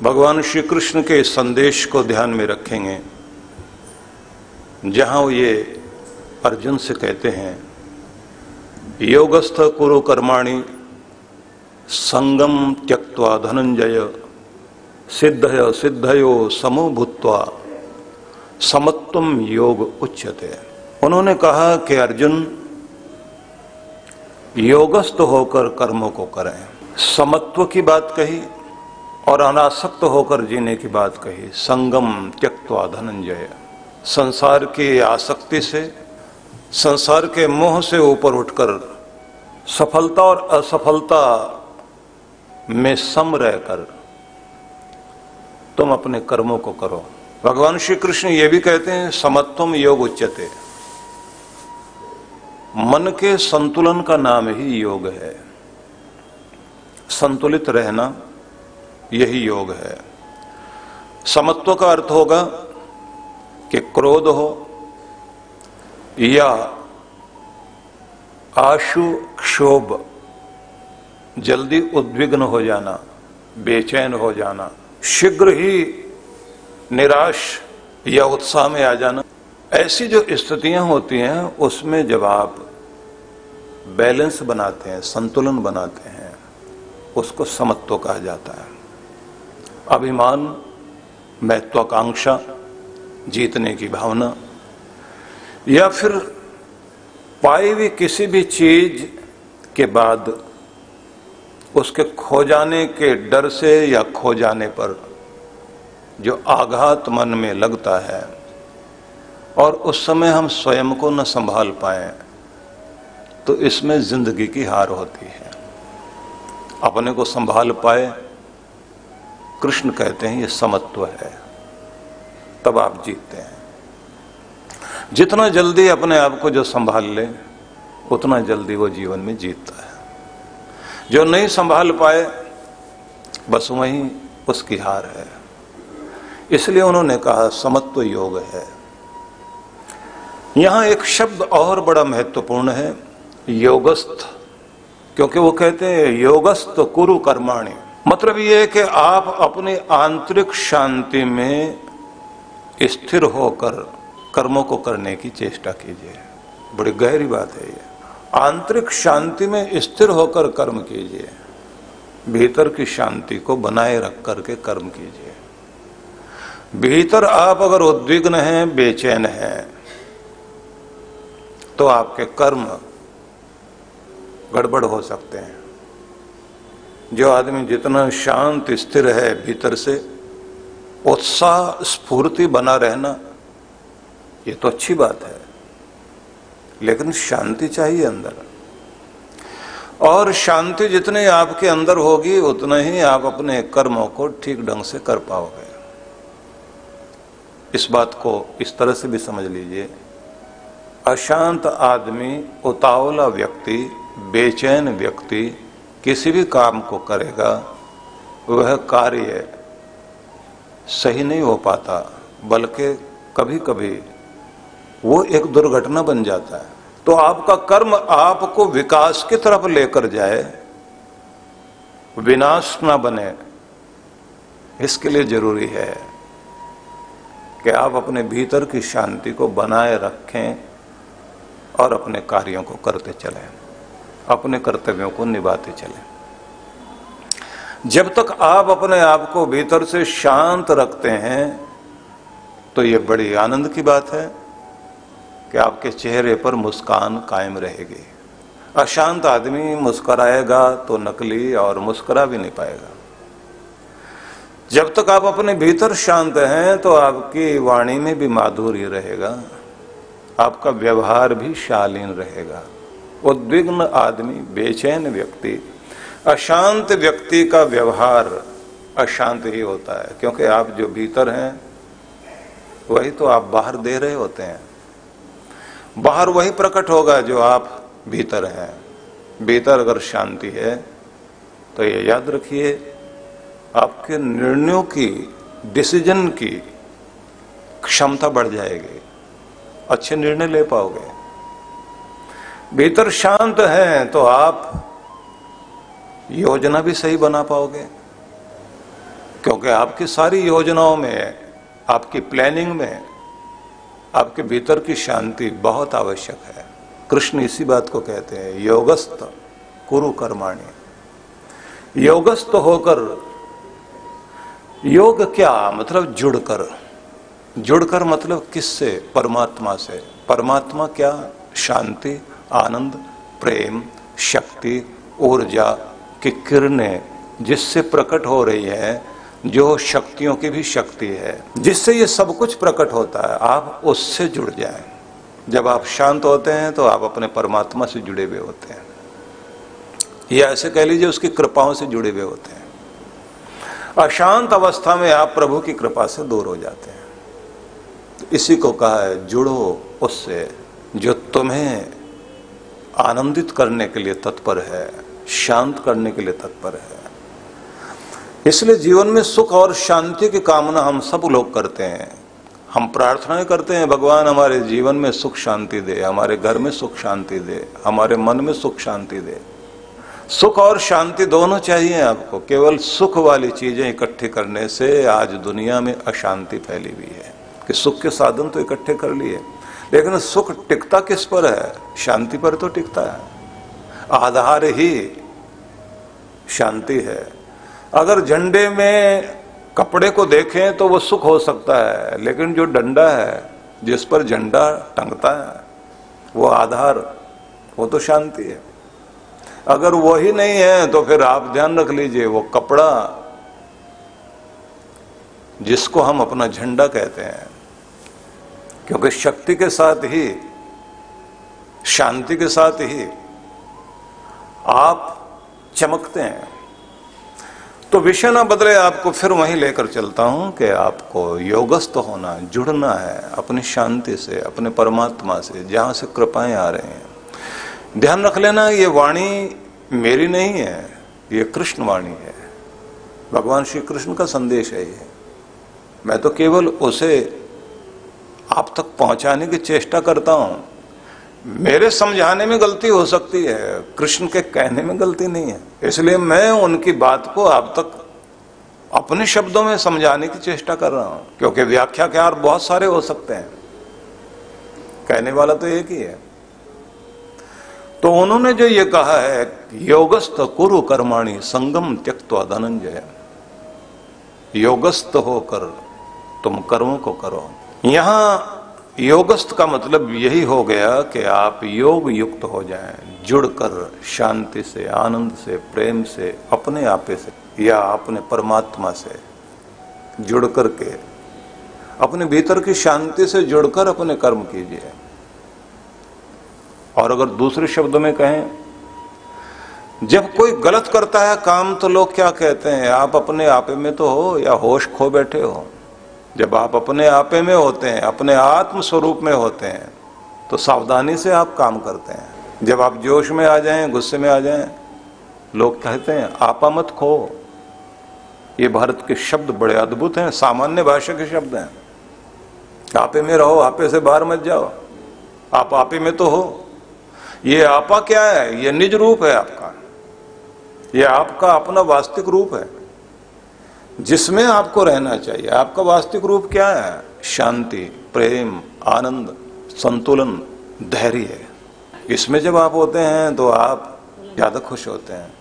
भगवान श्री कृष्ण के इस संदेश को ध्यान में रखेंगे, जहां वो ये अर्जुन से कहते हैं, योगस्थ कुरु कर्माणि संगम त्यक्त्वा धनंजय सिद्धय सिद्धयो समो भूत्वा समत्वम योग उच्यते। उन्होंने कहा कि अर्जुन, योगस्थ होकर कर्मों को करें। समत्व की बात कही और अनासक्त होकर जीने की बात कही। संगम त्यक्त्वा धनंजय, संसार की आसक्ति से, संसार के मोह से ऊपर उठकर सफलता और असफलता में सम रहकर तुम अपने कर्मों को करो। भगवान श्री कृष्ण ये भी कहते हैं, समत्वम योग उच्यते। मन के संतुलन का नाम ही योग है। संतुलित रहना यही योग है। समत्व का अर्थ होगा कि क्रोध हो या आशु क्षोभ, जल्दी उद्विग्न हो जाना, बेचैन हो जाना, शीघ्र ही निराश या उत्साह में आ जाना, ऐसी जो स्थितियां होती हैं उसमें जब आप बैलेंस बनाते हैं, संतुलन बनाते हैं, उसको समत्व कहा जाता है। अभिमान, महत्वाकांक्षा, जीतने की भावना, या फिर पाई हुई किसी भी चीज के बाद उसके खो जाने के डर से या खो जाने पर जो आघात मन में लगता है और उस समय हम स्वयं को न संभाल पाए, तो इसमें जिंदगी की हार होती है। अपने को संभाल पाए, कृष्ण कहते हैं ये समत्व है, तब आप जीतते हैं। जितना जल्दी अपने आप को जो संभाल ले, उतना जल्दी वो जीवन में जीतता है। जो नहीं संभाल पाए, बस वहीं उसकी हार है। इसलिए उन्होंने कहा समत्व योग है। यहां एक शब्द और बड़ा महत्वपूर्ण है, योगस्थ, क्योंकि वो कहते हैं योगस्थ कुरु कर्माणि। मतलब ये है कि आप अपनी आंतरिक शांति में स्थिर होकर कर्मों को करने की चेष्टा कीजिए। बड़ी गहरी बात है ये। आंतरिक शांति में स्थिर होकर कर्म कीजिए, भीतर की शांति को बनाए रख करके कर्म कीजिए। भीतर आप अगर उद्विग्न हैं, बेचैन हैं, तो आपके कर्म गड़बड़ हो सकते हैं। जो आदमी जितना शांत स्थिर है भीतर से, उत्साह स्फूर्ति बना रहना, ये तो अच्छी बात है, लेकिन शांति चाहिए अंदर। और शांति जितने आपके अंदर होगी, उतना ही आप अपने कर्मों को ठीक ढंग से कर पाओगे। इस बात को इस तरह से भी समझ लीजिए, अशांत आदमी, उतावला व्यक्ति, बेचैन व्यक्ति किसी भी काम को करेगा, वह कार्य सही नहीं हो पाता, बल्कि कभी कभी वो एक दुर्घटना बन जाता है। तो आपका कर्म आपको विकास की तरफ लेकर जाए, विनाश ना बने, इसके लिए जरूरी है कि आप अपने भीतर की शांति को बनाए रखें और अपने कार्यों को करते चलें, अपने कर्तव्यों को निभाते चलें। जब तक आप अपने आप को भीतर से शांत रखते हैं, तो ये बड़ी आनंद की बात है कि आपके चेहरे पर मुस्कान कायम रहेगी। अशांत आदमी मुस्कुराएगा तो नकली और मुस्कुरा भी नहीं पाएगा। जब तक आप अपने भीतर शांत हैं, तो आपकी वाणी में भी माधुर्य रहेगा, आपका व्यवहार भी शालीन रहेगा। उद्विग्न आदमी, बेचैन व्यक्ति, अशांत व्यक्ति का व्यवहार अशांत ही होता है, क्योंकि आप जो भीतर हैं वही तो आप बाहर दे रहे होते हैं। बाहर वही प्रकट होगा जो आप भीतर हैं। भीतर अगर शांति है तो ये याद रखिए, आपके निर्णयों की, डिसीजन की क्षमता बढ़ जाएगी, अच्छे निर्णय ले पाओगे। भीतर शांत हैं तो आप योजना भी सही बना पाओगे, क्योंकि आपकी सारी योजनाओं में, आपकी प्लानिंग में, आपके भीतर की शांति बहुत आवश्यक है। कृष्ण इसी बात को कहते हैं, योगस्थ कुरु कर्माणि। योगस्थ होकर, योग क्या मतलब जुड़कर। जुड़कर मतलब किससे? परमात्मा से। परमात्मा क्या? शांति, आनंद, प्रेम, शक्ति, ऊर्जा की किरणें जिससे प्रकट हो रही है, जो शक्तियों की भी शक्ति है, जिससे ये सब कुछ प्रकट होता है, आप उससे जुड़ जाएं। जब आप शांत होते हैं तो आप अपने परमात्मा से जुड़े हुए होते हैं, या ऐसे कह लीजिए उसकी कृपाओं से जुड़े हुए होते हैं। अशांत अवस्था में आप प्रभु की कृपा से दूर हो जाते हैं। इसी को कहा है जुड़ो उससे जो तुम्हें आनंदित करने के लिए तत्पर है, शांत करने के लिए तत्पर है। इसलिए जीवन में सुख और शांति की कामना हम सब लोग करते हैं। हम प्रार्थनाएं करते हैं, भगवान हमारे जीवन में सुख शांति दे, हमारे घर में सुख शांति दे, हमारे मन में सुख शांति दे। सुख और शांति दोनों चाहिए आपको। केवल सुख वाली चीजें इकट्ठी करने से आज दुनिया में अशांति फैली हुई है कि सुख के साधन तो इकट्ठे कर लिए, लेकिन सुख टिकता किस पर है? शांति पर तो टिकता है। आधार ही शांति है। अगर झंडे में कपड़े को देखें तो वो सुख हो सकता है, लेकिन जो डंडा है जिस पर झंडा टंगता है वो आधार, वो तो शांति है। अगर वो ही नहीं है तो फिर आप ध्यान रख लीजिए, वो कपड़ा जिसको हम अपना झंडा कहते हैं, क्योंकि शक्ति के साथ ही, शांति के साथ ही आप चमकते हैं। तो विषय ना बदले, आपको फिर वहीं लेकर चलता हूं कि आपको योगस्थ होना, जुड़ना है अपनी शांति से, अपने परमात्मा से, जहां से कृपाएं आ रही हैं। ध्यान रख लेना, ये वाणी मेरी नहीं है, ये कृष्ण वाणी है। भगवान श्री कृष्ण का संदेश है ये। मैं तो केवल उसे आप तक पहुंचाने की चेष्टा करता हूं। मेरे समझाने में गलती हो सकती है, कृष्ण के कहने में गलती नहीं है। इसलिए मैं उनकी बात को आप तक अपने शब्दों में समझाने की चेष्टा कर रहा हूं, क्योंकि व्याख्याकार बहुत सारे हो सकते हैं, कहने वाला तो एक ही है। तो उन्होंने जो ये कहा है, योगस्थ कुरु कर्माणि संगम त्यक्त्वा धनंजय, योगस्थ होकर तुम कर्मों को करो। यहां योगस्थ का मतलब यही हो गया कि आप योग युक्त हो जाएं, जुड़कर शांति से, आनंद से, प्रेम से, अपने आपे से या अपने परमात्मा से जुड़ करके, अपने भीतर की शांति से जुड़कर अपने कर्म कीजिए। और अगर दूसरे शब्दों में कहें, जब कोई गलत करता है काम तो लोग क्या कहते हैं? आप अपने आपे में तो हो या होश खो बैठे हो। जब आप अपने आपे में होते हैं, अपने आत्म स्वरूप में होते हैं, तो सावधानी से आप काम करते हैं। जब आप जोश में आ जाएं, गुस्से में आ जाएं, लोग कहते हैं आपा मत खो। ये भारत के शब्द बड़े अद्भुत हैं, सामान्य भाषा के शब्द हैं। आपे में रहो, आपे से बाहर मत जाओ, आप आपे में तो हो। ये आपा क्या है? ये निज रूप है आपका, ये आपका अपना वास्तविक रूप है जिसमें आपको रहना चाहिए। आपका वास्तविक रूप क्या है? शांति, प्रेम, आनंद, संतुलन, धैर्य है। इसमें जब आप होते हैं तो आप ज्यादा खुश होते हैं।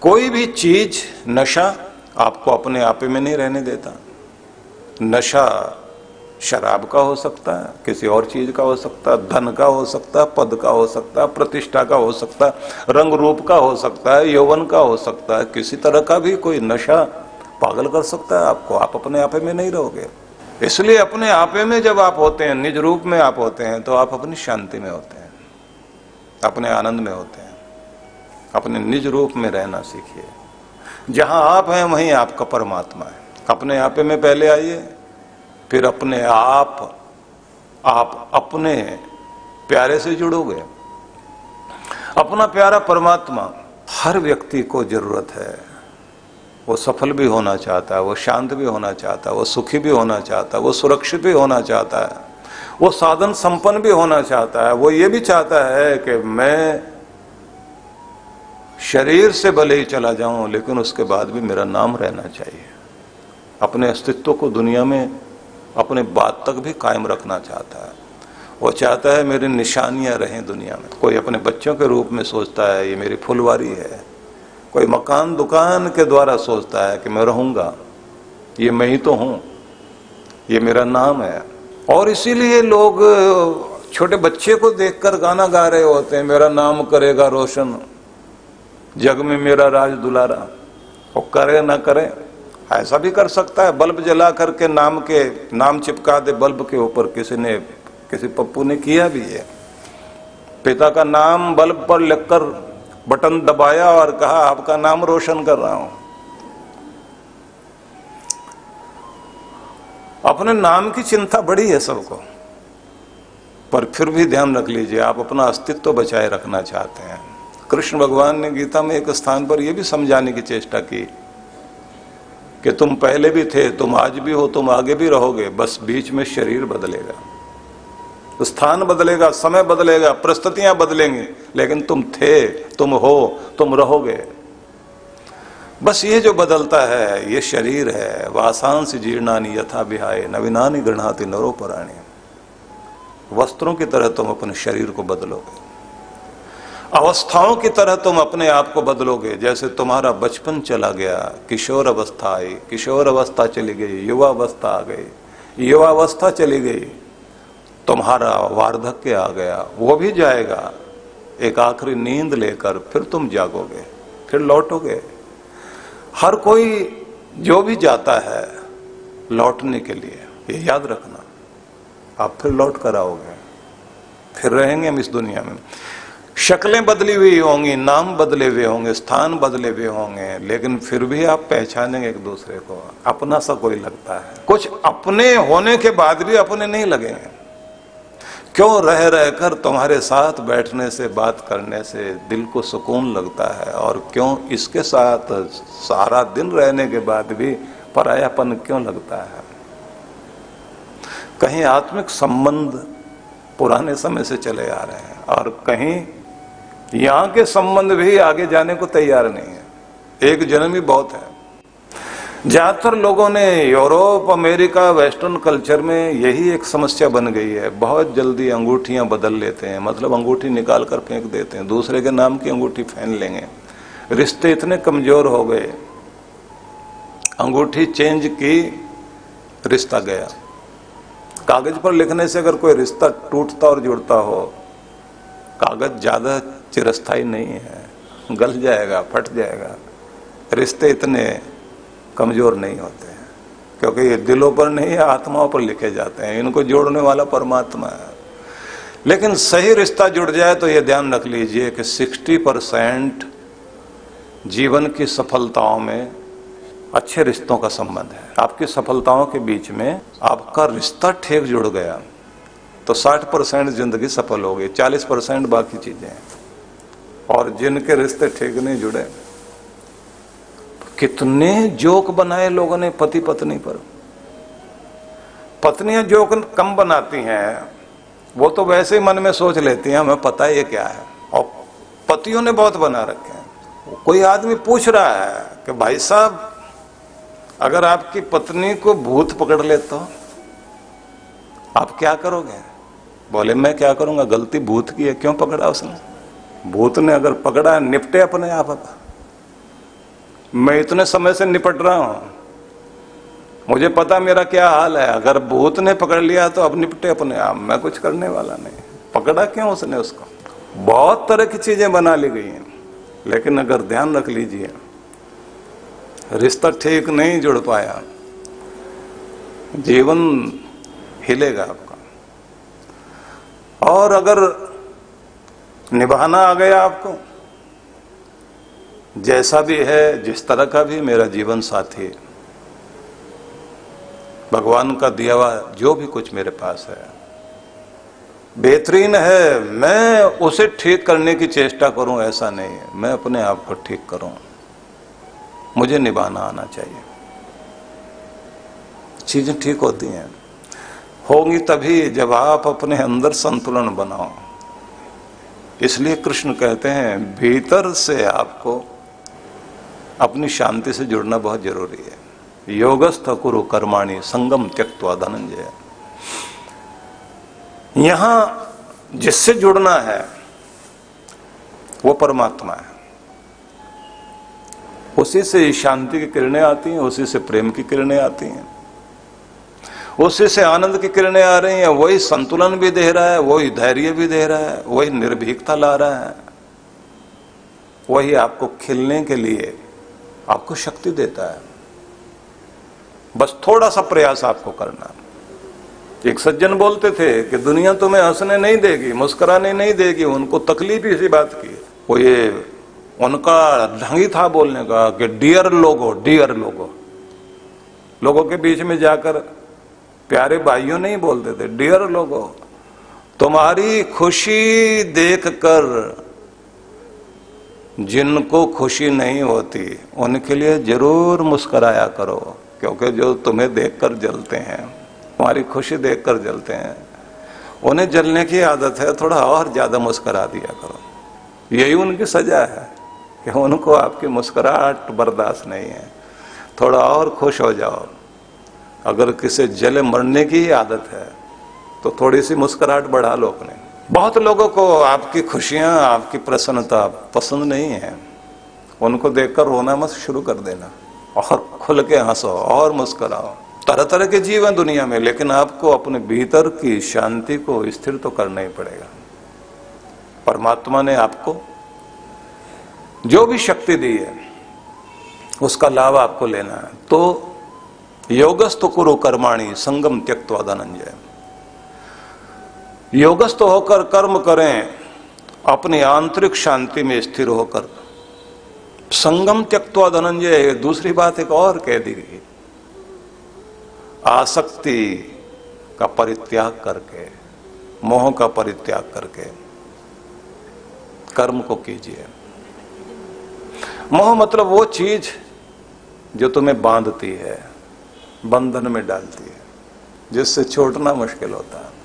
कोई भी चीज, नशा आपको अपने आपे में नहीं रहने देता। नशा शराब का हो सकता है, किसी और चीज का हो सकता है, धन का हो सकता है, पद का हो सकता है, प्रतिष्ठा का हो सकता है, रंग रूप का हो सकता है, यौवन का हो सकता है। किसी तरह का भी कोई नशा पागल कर सकता है आपको। आप अपने आपे में नहीं रहोगे। इसलिए अपने आपे में जब आप होते हैं, निज रूप में आप होते हैं, तो आप अपनी शांति में होते हैं, अपने आनंद में होते हैं। अपने निज रूप में रहना सीखिए। जहां आप हैं वहीं आपका परमात्मा है। अपने आपे में पहले आइए, फिर अपने आप अपने प्यारे से जुड़ोगे। अपना प्यारा परमात्मा हर व्यक्ति को जरूरत है। वो सफल भी होना चाहता है, वो शांत भी होना चाहता है, वो सुखी भी होना चाहता है, वो सुरक्षित भी होना चाहता है, वो साधन संपन्न भी होना चाहता है। वो ये भी चाहता है कि मैं शरीर से भले ही चला जाऊं, लेकिन उसके बाद भी मेरा नाम रहना चाहिए। अपने अस्तित्व को दुनिया में अपने बाद तक भी कायम रखना चाहता है। वो चाहता है मेरी निशानियां रहें दुनिया में। कोई अपने बच्चों के रूप में सोचता है ये मेरी फुलवारी है, कोई मकान दुकान के द्वारा सोचता है कि मैं रहूंगा, ये मैं ही तो हूं, ये मेरा नाम है। और इसीलिए लोग छोटे बच्चे को देखकर गाना गा रहे होते हैं, मेरा नाम करेगा रोशन, जग में मेरा राज दुलारा। वो करे ना करे, ऐसा भी कर सकता है, बल्ब जला करके नाम चिपका दे बल्ब के ऊपर। किसी पप्पू ने किया भी है, पिता का नाम बल्ब पर लिखकर बटन दबाया और कहा आपका नाम रोशन कर रहा हूं। अपने नाम की चिंता बड़ी है सबको, पर फिर भी ध्यान रख लीजिए आप अपना अस्तित्व बचाए रखना चाहते हैं। कृष्ण भगवान ने गीता में एक स्थान पर यह भी समझाने की चेष्टा की कि तुम पहले भी थे, तुम आज भी हो, तुम आगे भी रहोगे, बस बीच में शरीर बदलेगा, स्थान बदलेगा, समय बदलेगा, परिस्थितियां बदलेंगी, लेकिन तुम थे, तुम हो, तुम रहोगे। बस ये जो बदलता है ये शरीर है। वासांस जीर्णानि यथा विहाय नवीनानि गृह्णाति नरो पराणि। वस्त्रों की तरह तुम अपने शरीर को बदलोगे, अवस्थाओं की तरह तुम अपने आप को बदलोगे। जैसे तुम्हारा बचपन चला गया, किशोर अवस्था आई, किशोर अवस्था चली गई, युवा अवस्था आ गई, युवा अवस्था चली गई, तुम्हारा वार्धक्य आ गया, वो भी जाएगा। एक आखिरी नींद लेकर फिर तुम जागोगे, फिर लौटोगे। हर कोई जो भी जाता है लौटने के लिए, ये याद रखना, आप फिर लौट कर आओगे, फिर रहेंगे हम इस दुनिया में। शक्लें बदली हुई होंगी, नाम बदले हुए होंगे, स्थान बदले हुए होंगे, लेकिन फिर भी आप पहचानेंगे एक दूसरे को, अपना सा कोई लगता है। कुछ अपने होने के बाद भी अपने नहीं लगेंगे। क्यों? रह रहकर तुम्हारे साथ बैठने से, बात करने से दिल को सुकून लगता है। और क्यों? इसके साथ सारा दिन रहने के बाद भी परायापन क्यों लगता है? कहीं आत्मिक संबंध पुराने समय से चले आ रहे हैं और कहीं यहाँ के संबंध भी आगे जाने को तैयार नहीं है। एक जन्म ही बहुत है। ज्यादातर लोगों ने यूरोप, अमेरिका, वेस्टर्न कल्चर में यही एक समस्या बन गई है। बहुत जल्दी अंगूठियां बदल लेते हैं, मतलब अंगूठी निकाल कर फेंक देते हैं, दूसरे के नाम की अंगूठी पहन लेंगे। रिश्ते इतने कमजोर हो गए, अंगूठी चेंज की, रिश्ता गया। कागज पर लिखने से अगर कोई रिश्ता टूटता और जुड़ता हो, कागज ज्यादा चिरस्थायी नहीं है, गल जाएगा, फट जाएगा। रिश्ते इतने कमजोर नहीं होते हैं, क्योंकि ये दिलों पर नहीं है, आत्माओं पर लिखे जाते हैं। इनको जोड़ने वाला परमात्मा है। लेकिन सही रिश्ता जुड़ जाए तो ये ध्यान रख लीजिए कि 60% जीवन की सफलताओं में अच्छे रिश्तों का संबंध है। आपकी सफलताओं के बीच में आपका रिश्ता ठीक जुड़ गया तो 60% जिंदगी सफल हो गई, 40% बाकी चीजें। और जिनके रिश्ते ठीक नहीं जुड़े, कितने जोक बनाए लोगों ने पति पत्नी पर। पत्नियां जोक कम बनाती हैं, वो तो वैसे ही मन में सोच लेती हैं हमें पता है ये क्या है, और पतियों ने बहुत बना रखे हैं। कोई आदमी पूछ रहा है कि भाई साहब अगर आपकी पत्नी को भूत पकड़ ले तो आप क्या करोगे? बोले मैं क्या करूंगा, गलती भूत की है, क्यों पकड़ा उसने? भूत ने अगर पकड़ा, निपटे अपने आप। मैं इतने समय से निपट रहा हूं, मुझे पता मेरा क्या हाल है। अगर भूत ने पकड़ लिया तो अब निपटे अपने आप, मैं कुछ करने वाला नहीं। पकड़ा क्यों उसने उसको? बहुत तरह की चीजें बना ली गई हैं। लेकिन अगर ध्यान रख लीजिए, रिश्ता ठीक नहीं जुड़ पाया, जीवन हिलेगा आपका। और अगर निभाना आ गया आपको, जैसा भी है, जिस तरह का भी मेरा जीवन साथी, भगवान का दिया हुआ जो भी कुछ मेरे पास है बेहतरीन है, मैं उसे ठीक करने की चेष्टा करूं ऐसा नहीं है। मैं अपने आप को ठीक करूं, मुझे निभाना आना चाहिए। चीजें ठीक होती हैं, होंगी तभी जब आप अपने अंदर संतुलन बनाओ। इसलिए कृष्ण कहते हैं भीतर से आपको अपनी शांति से जुड़ना बहुत जरूरी है। योगस्थ कुरु कर्माणि संगम त्यक्त्वा धनंजय। यहां जिससे जुड़ना है वो परमात्मा है, उसी से शांति की किरणें आती हैं, उसी से प्रेम की किरणें आती हैं, उसी से आनंद की किरणें आ रही हैं। वही संतुलन भी दे रहा है, वही धैर्य भी दे रहा है, वही निर्भीकता ला रहा है, वही आपको खिलने के लिए आपको शक्ति देता है। बस थोड़ा सा प्रयास आपको करना। एक सज्जन बोलते थे कि दुनिया तुम्हें हंसने नहीं देगी, मुस्कुराने नहीं देगी, उनको तकलीफ ही इसी बात की। वो ये उनका ढंग ही था बोलने का कि डियर लोगो, डियर लोगो। लोगों के बीच में जाकर प्यारे भाइयों नहीं बोलते थे, डियर लोगो, तुम्हारी खुशी देखकर जिनको खुशी नहीं होती उनके लिए जरूर मुस्कुराया करो, क्योंकि जो तुम्हें देखकर जलते हैं, तुम्हारी खुशी देखकर जलते हैं, उन्हें जलने की आदत है, थोड़ा और ज्यादा मुस्कुरा दिया करो। यही उनकी सजा है कि उनको आपकी मुस्कुराहट बर्दाश्त नहीं है, थोड़ा और खुश हो जाओ। अगर किसी जले मरने की ही आदत है तो थोड़ी सी मुस्कुराहट बढ़ा लो अपने। बहुत लोगों को आपकी खुशियां, आपकी प्रसन्नता पसंद नहीं है, उनको देखकर रोना मत शुरू कर देना, और खुल के हंसो और मुस्कुराओ। तरह तरह के जीव हैं दुनिया में, लेकिन आपको अपने भीतर की शांति को स्थिर तो करना ही पड़ेगा। परमात्मा ने आपको जो भी शक्ति दी है उसका लाभ आपको लेना है। तो योगस्थ कुरु कर्माणि संगम त्यक्त्वा धनंजय। योगस्थ होकर कर्म करें, अपनी आंतरिक शांति में स्थिर होकर। संगम त्यक्त्वा धनंजय, दूसरी बात एक और कह दी गई, आसक्ति का परित्याग करके, मोह का परित्याग करके कर्म को कीजिए। मोह मतलब वो चीज जो तुम्हें बांधती है, बंधन में डालती है, जिससे छोड़ना मुश्किल होता है।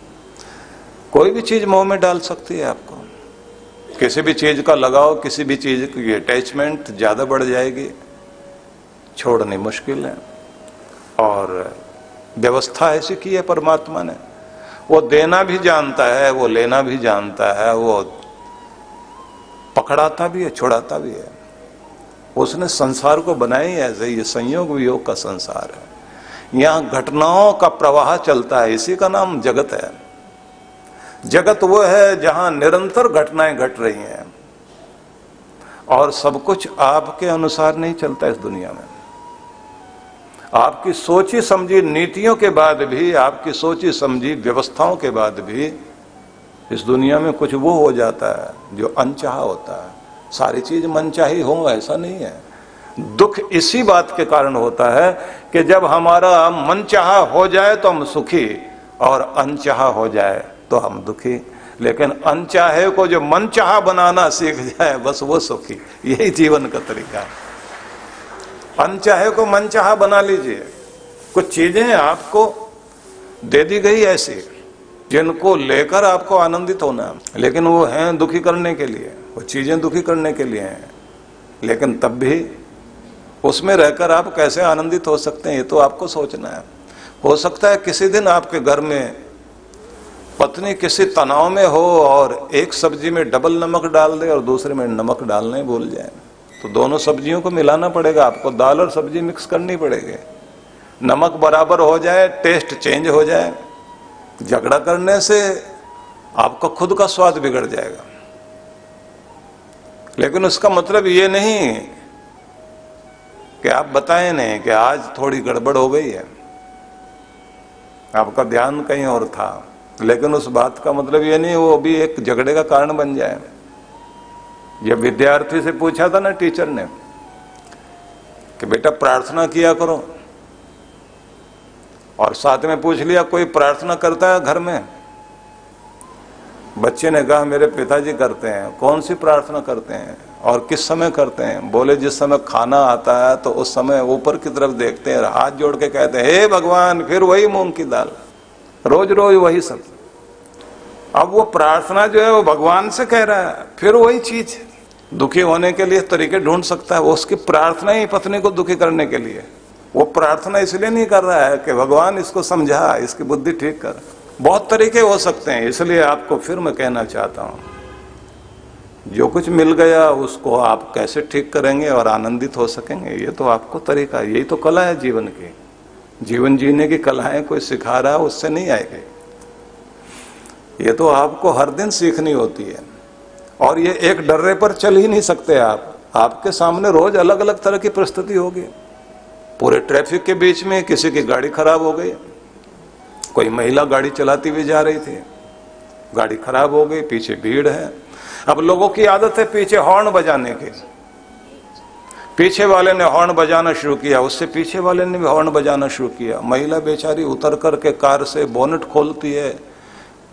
कोई भी चीज मोह में डाल सकती है आपको। किसी भी चीज का लगाव, किसी भी चीज की अटैचमेंट ज्यादा बढ़ जाएगी, छोड़नी मुश्किल है। और व्यवस्था ऐसी की है परमात्मा ने, वो देना भी जानता है, वो लेना भी जानता है, वो पकड़ाता भी है, छुड़ाता भी है। उसने संसार को बनाया ही ऐसे, ये संयोग वियोग का संसार है। यहाँ घटनाओं का प्रवाह चलता है, इसी का नाम जगत है। जगत वो है जहां निरंतर घटनाएं घट रही हैं, और सब कुछ आपके अनुसार नहीं चलता इस दुनिया में। आपकी सोची समझी नीतियों के बाद भी, आपकी सोची समझी व्यवस्थाओं के बाद भी इस दुनिया में कुछ वो हो जाता है जो अनचाहा होता है। सारी चीज मनचाही हो ऐसा नहीं है। दुख इसी बात के कारण होता है कि जब हमारा मनचाहा हो जाए तो हम सुखी, और अनचाहा हो जाए तो हम दुखी। लेकिन अनचाहे को जो मनचाहा बनाना सीख जाए, बस वो सुखी। यही जीवन का तरीका है। अनचाहे को मनचाहा बना लीजिए। कुछ चीजें आपको दे दी गई ऐसी जिनको लेकर आपको आनंदित होना है, लेकिन वो हैं दुखी करने के लिए, वो चीजें दुखी करने के लिए हैं। लेकिन तब भी उसमें रहकर आप कैसे आनंदित हो सकते हैं, ये तो आपको सोचना है। हो सकता है किसी दिन आपके घर में पत्नी किसी तनाव में हो और एक सब्जी में डबल नमक डाल दे और दूसरे में नमक डालना ही भूल जाए, तो दोनों सब्जियों को मिलाना पड़ेगा आपको। दाल और सब्जी मिक्स करनी पड़ेगी, नमक बराबर हो जाए, टेस्ट चेंज हो जाए। झगड़ा करने से आपका खुद का स्वाद बिगड़ जाएगा। लेकिन उसका मतलब ये नहीं कि आप बताएं नहीं कि आज थोड़ी गड़बड़ हो गई है, आपका ध्यान कहीं और था, लेकिन उस बात का मतलब ये नहीं वो भी एक झगड़े का कारण बन जाए। जब विद्यार्थी से पूछा था ना टीचर ने कि बेटा प्रार्थना किया करो, और साथ में पूछ लिया कोई प्रार्थना करता है घर में? बच्चे ने कहा मेरे पिताजी करते हैं। कौन सी प्रार्थना करते हैं और किस समय करते हैं? बोले जिस समय खाना आता है तो उस समय ऊपर की तरफ देखते हैं, हाथ जोड़ के कहते हैं हे भगवान, फिर वही मूंग की दाल, रोज रोज वही सब। अब वो प्रार्थना जो है वो भगवान से कह रहा है, फिर वही चीज। दुखी होने के लिए तरीके ढूंढ सकता है, वो उसकी प्रार्थना ही पत्नी को दुखी करने के लिए। वो प्रार्थना इसलिए नहीं कर रहा है कि भगवान इसको समझा, इसकी बुद्धि ठीक कर। बहुत तरीके हो सकते हैं, इसलिए आपको फिर मैं कहना चाहता हूं, जो कुछ मिल गया उसको आप कैसे ठीक करेंगे और आनंदित हो सकेंगे, ये तो आपको तरीका है, यही तो कला है जीवन की। जीवन जीने की कलाएं कोई सिखा रहा है उससे नहीं आएगी, ये तो आपको हर दिन सीखनी होती है। और ये एक डर्रे पर चल ही नहीं सकते आप, आपके सामने रोज अलग अलग तरह की परिस्थिति होगी। पूरे ट्रैफिक के बीच में किसी की गाड़ी खराब हो गई, कोई महिला गाड़ी चलाती हुई जा रही थी, गाड़ी खराब हो गई, पीछे भीड़ है। अब लोगों की आदत है पीछे हॉर्न बजाने की, पीछे वाले ने हॉर्न बजाना शुरू किया, उससे पीछे वाले ने भी हॉर्न बजाना शुरू किया। महिला बेचारी उतर करके कार से बोनट खोलती है,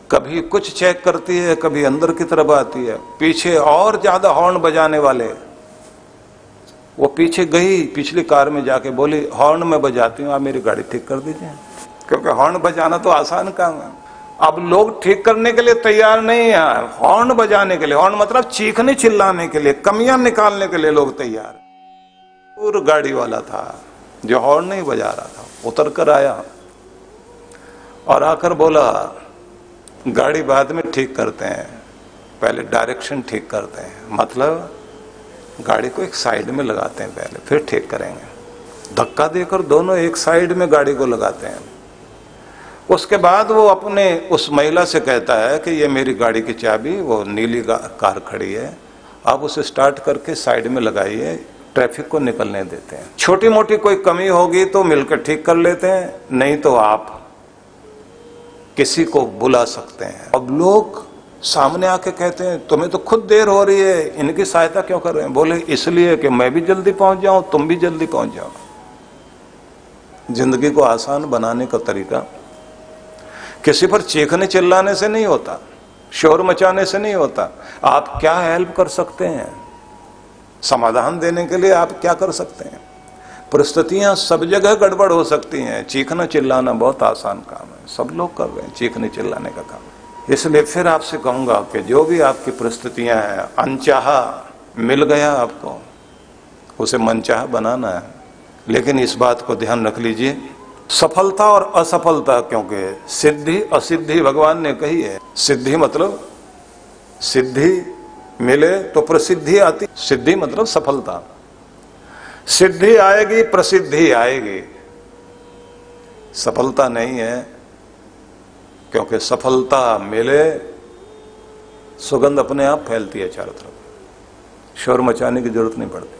कभी कुछ चेक करती है, कभी अंदर की तरफ आती है। पीछे और ज्यादा हॉर्न बजाने वाले, वो पीछे गई पिछली कार में जाके बोली हॉर्न मैं बजाती हूँ, आप मेरी गाड़ी ठीक कर दीजिए, क्योंकि हॉर्न बजाना तो आसान काम है। अब लोग ठीक करने के लिए तैयार नहीं है, हॉर्न बजाने के लिए, हॉर्न मतलब चीखने चिल्लाने के लिए, कमियां निकालने के लिए लोग तैयार। और गाड़ी वाला था जो हॉर्न नहीं बजा रहा था, उतर कर आया और आकर बोला गाड़ी बाद में ठीक करते हैं, पहले डायरेक्शन ठीक करते हैं, मतलब गाड़ी को एक साइड में लगाते हैं पहले, फिर ठीक करेंगे। धक्का देकर दोनों एक साइड में गाड़ी को लगाते हैं। उसके बाद वो अपने उस महिला से कहता है कि ये मेरी गाड़ी की चाबी, वो नीली कार खड़ी है, आप उसे स्टार्ट करके साइड में लगाइए, ट्रैफिक को निकलने देते हैं। छोटी मोटी कोई कमी होगी तो मिलकर ठीक कर लेते हैं, नहीं तो आप किसी को बुला सकते हैं। अब लोग सामने आके कहते हैं तुम्हें तो खुद देर हो रही है, इनकी सहायता क्यों कर रहे हैं? बोले इसलिए कि मैं भी जल्दी पहुंच जाऊं, तुम भी जल्दी पहुंच जाओ। जिंदगी को आसान बनाने का तरीका किसी पर चीखने चिल्लाने से नहीं होता, शोर मचाने से नहीं होता। आप क्या हेल्प कर सकते हैं, समाधान देने के लिए आप क्या कर सकते हैं? परिस्थितियां सब जगह गड़बड़ हो सकती हैं, चीखना चिल्लाना बहुत आसान काम है, सब लोग कर रहे हैं चीखने चिल्लाने का काम। इसलिए फिर आपसे कहूंगा कि जो भी आपकी परिस्थितियां हैं, अनचाहा मिल गया आपको, उसे मनचाहा बनाना है। लेकिन इस बात को ध्यान रख लीजिए, सफलता और असफलता, क्योंकि सिद्धि असिद्धि भगवान ने कही है। सिद्धि मतलब सिद्धि मिले तो प्रसिद्धि आती, सिद्धि मतलब सफलता। सिद्धि आएगी प्रसिद्धि आएगी, सफलता नहीं है, क्योंकि सफलता मिले सुगंध अपने आप फैलती है चारों तरफ, शोर मचाने की जरूरत नहीं पड़ती।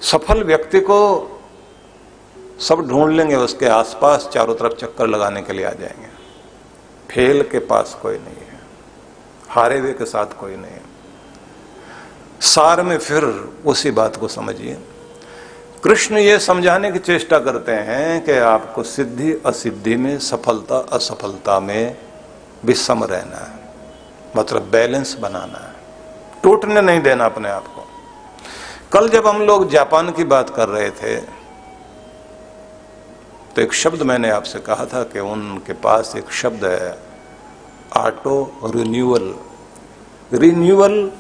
सफल व्यक्ति को सब ढूंढ लेंगे, उसके आसपास चारों तरफ चक्कर लगाने के लिए आ जाएंगे। फेल के पास कोई नहीं है, हारे हुए के साथ कोई नहीं है। सार में फिर उसी बात को समझिए, कृष्ण ये समझाने की चेष्टा करते हैं कि आपको सिद्धि असिद्धि में, सफलता असफलता में विषम रहना है, मतलब बैलेंस बनाना है, टूटने नहीं देना अपने आप को। कल जब हम लोग जापान की बात कर रहे थे तो एक शब्द मैंने आपसे कहा था कि उनके पास एक शब्द है ऑटो रिन्यूअल। रिन्यूअल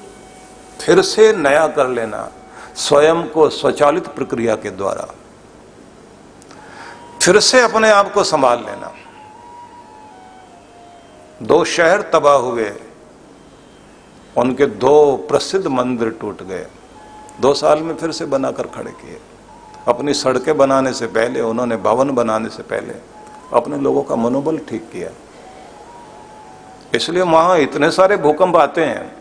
फिर से नया कर लेना, स्वयं को स्वचालित प्रक्रिया के द्वारा फिर से अपने आप को संभाल लेना। 2 शहर तबाह हुए, उनके 2 प्रसिद्ध मंदिर टूट गए, 2 साल में फिर से बनाकर खड़े किए। अपनी सड़कें बनाने से पहले, उन्होंने भवन बनाने से पहले अपने लोगों का मनोबल ठीक किया। इसलिए वहां इतने सारे भूकंप आते हैं,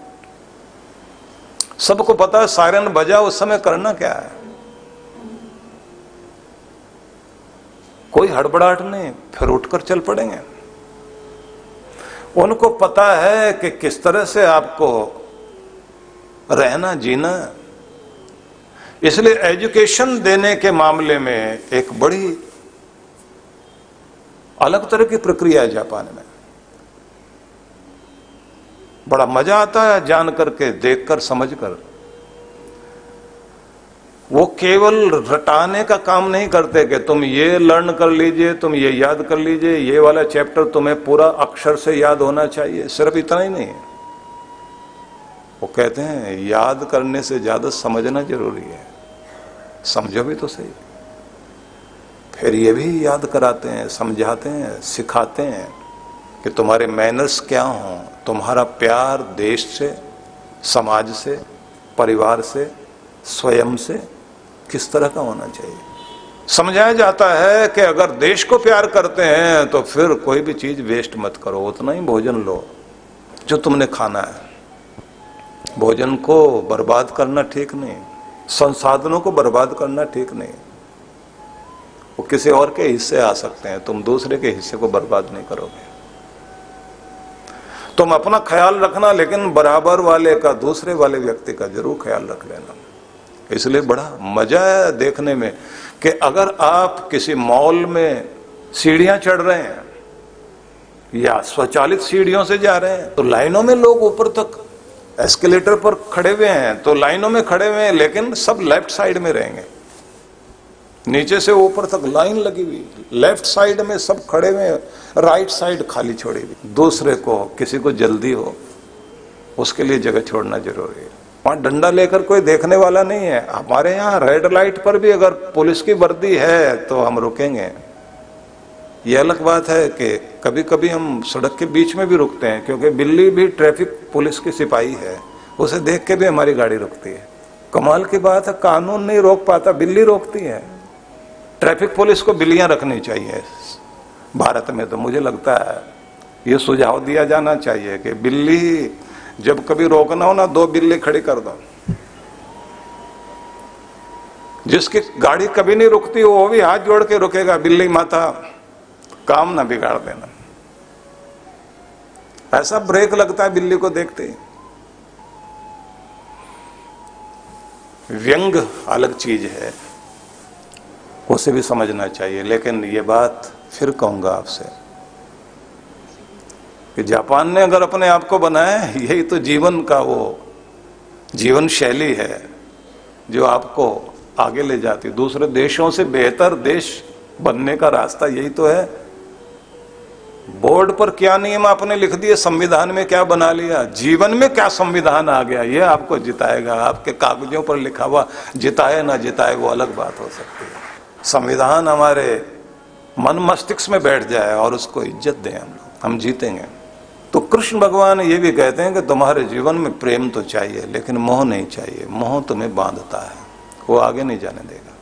सबको पता है सायरन बजा उस समय करना क्या है, कोई हड़बड़ाहट नहीं, फिर उठकर चल पड़ेंगे। उनको पता है कि किस तरह से आपको रहना जीना। इसलिए एजुकेशन देने के मामले में एक बड़ी अलग तरह की प्रक्रिया है जापान में। बड़ा मजा आता है जान करके, देखकर, समझकर। वो केवल रटाने का काम नहीं करते कि तुम ये लर्न कर लीजिए, तुम ये याद कर लीजिए, ये वाला चैप्टर तुम्हें पूरा अक्षर से याद होना चाहिए, सिर्फ इतना ही नहीं है। वो कहते हैं याद करने से ज्यादा समझना जरूरी है, समझो भी तो सही। फिर ये भी याद कराते हैं, समझाते हैं, सिखाते हैं कि तुम्हारे मैनर्स क्या हों, तुम्हारा प्यार देश से, समाज से, परिवार से, स्वयं से किस तरह का होना चाहिए। समझाया जाता है कि अगर देश को प्यार करते हैं तो फिर कोई भी चीज वेस्ट मत करो, उतना ही भोजन लो जो तुमने खाना है। भोजन को बर्बाद करना ठीक नहीं, संसाधनों को बर्बाद करना ठीक नहीं। वो किसी और के हिस्से आ सकते हैं, तुम दूसरे के हिस्से को बर्बाद नहीं करोगे। तुम अपना ख्याल रखना, लेकिन बराबर वाले का, दूसरे वाले व्यक्ति का जरूर ख्याल रख लेना। इसलिए बड़ा मजा है देखने में कि अगर आप किसी मॉल में सीढ़ियां चढ़ रहे हैं या स्वचालित सीढ़ियों से जा रहे हैं तो लाइनों में लोग ऊपर तक एस्केलेटर पर खड़े हुए हैं, तो लाइनों में खड़े हुए हैं, लेकिन सब लेफ्ट साइड में रहेंगे। नीचे से ऊपर तक लाइन लगी हुई, लेफ्ट साइड में सब खड़े हुए, राइट साइड खाली छोड़ी हुई। दूसरे को, किसी को जल्दी हो, उसके लिए जगह छोड़ना जरूरी है। वहां डंडा लेकर कोई देखने वाला नहीं है। हमारे यहाँ रेड लाइट पर भी अगर पुलिस की वर्दी है तो हम रुकेंगे। ये अलग बात है कि कभी कभी हम सड़क के बीच में भी रुकते हैं, क्योंकि बिल्ली भी ट्रैफिक पुलिस की सिपाही है, उसे देख के भी हमारी गाड़ी रुकती है। कमाल की बात है, कानून नहीं रोक पाता, बिल्ली रोकती है। ट्रैफिक पुलिस को बिल्लियां रखनी चाहिए भारत में। तो मुझे लगता है ये सुझाव दिया जाना चाहिए कि बिल्ली जब कभी रोकना हो ना, 2 बिल्ली खड़ी कर दो। जिसकी गाड़ी कभी नहीं रुकती वो भी हाथ जोड़ के रुकेगा, बिल्ली माता काम ना बिगाड़ देना। ऐसा ब्रेक लगता है बिल्ली को देखते ही। व्यंग अलग चीज है, उसे भी समझना चाहिए। लेकिन ये बात फिर कहूंगा आपसे कि जापान ने अगर अपने आप को बनाया, यही तो जीवन का वो जीवन शैली है जो आपको आगे ले जाती। दूसरे देशों से बेहतर देश बनने का रास्ता यही तो है। बोर्ड पर क्या नियम आपने लिख दिए, संविधान में क्या बना लिया, जीवन में क्या संविधान आ गया, ये आपको जिताएगा। आपके कागजों पर लिखा हुआ जिताए ना जिताए वो अलग बात हो सकती है। संविधान हमारे मन मस्तिष्क में बैठ जाए और उसको इज्जत दें, हम जीतेंगे। तो कृष्ण भगवान ये भी कहते हैं कि तुम्हारे जीवन में प्रेम तो चाहिए, लेकिन मोह नहीं चाहिए। मोह तुम्हें बांधता है, वो आगे नहीं जाने देगा।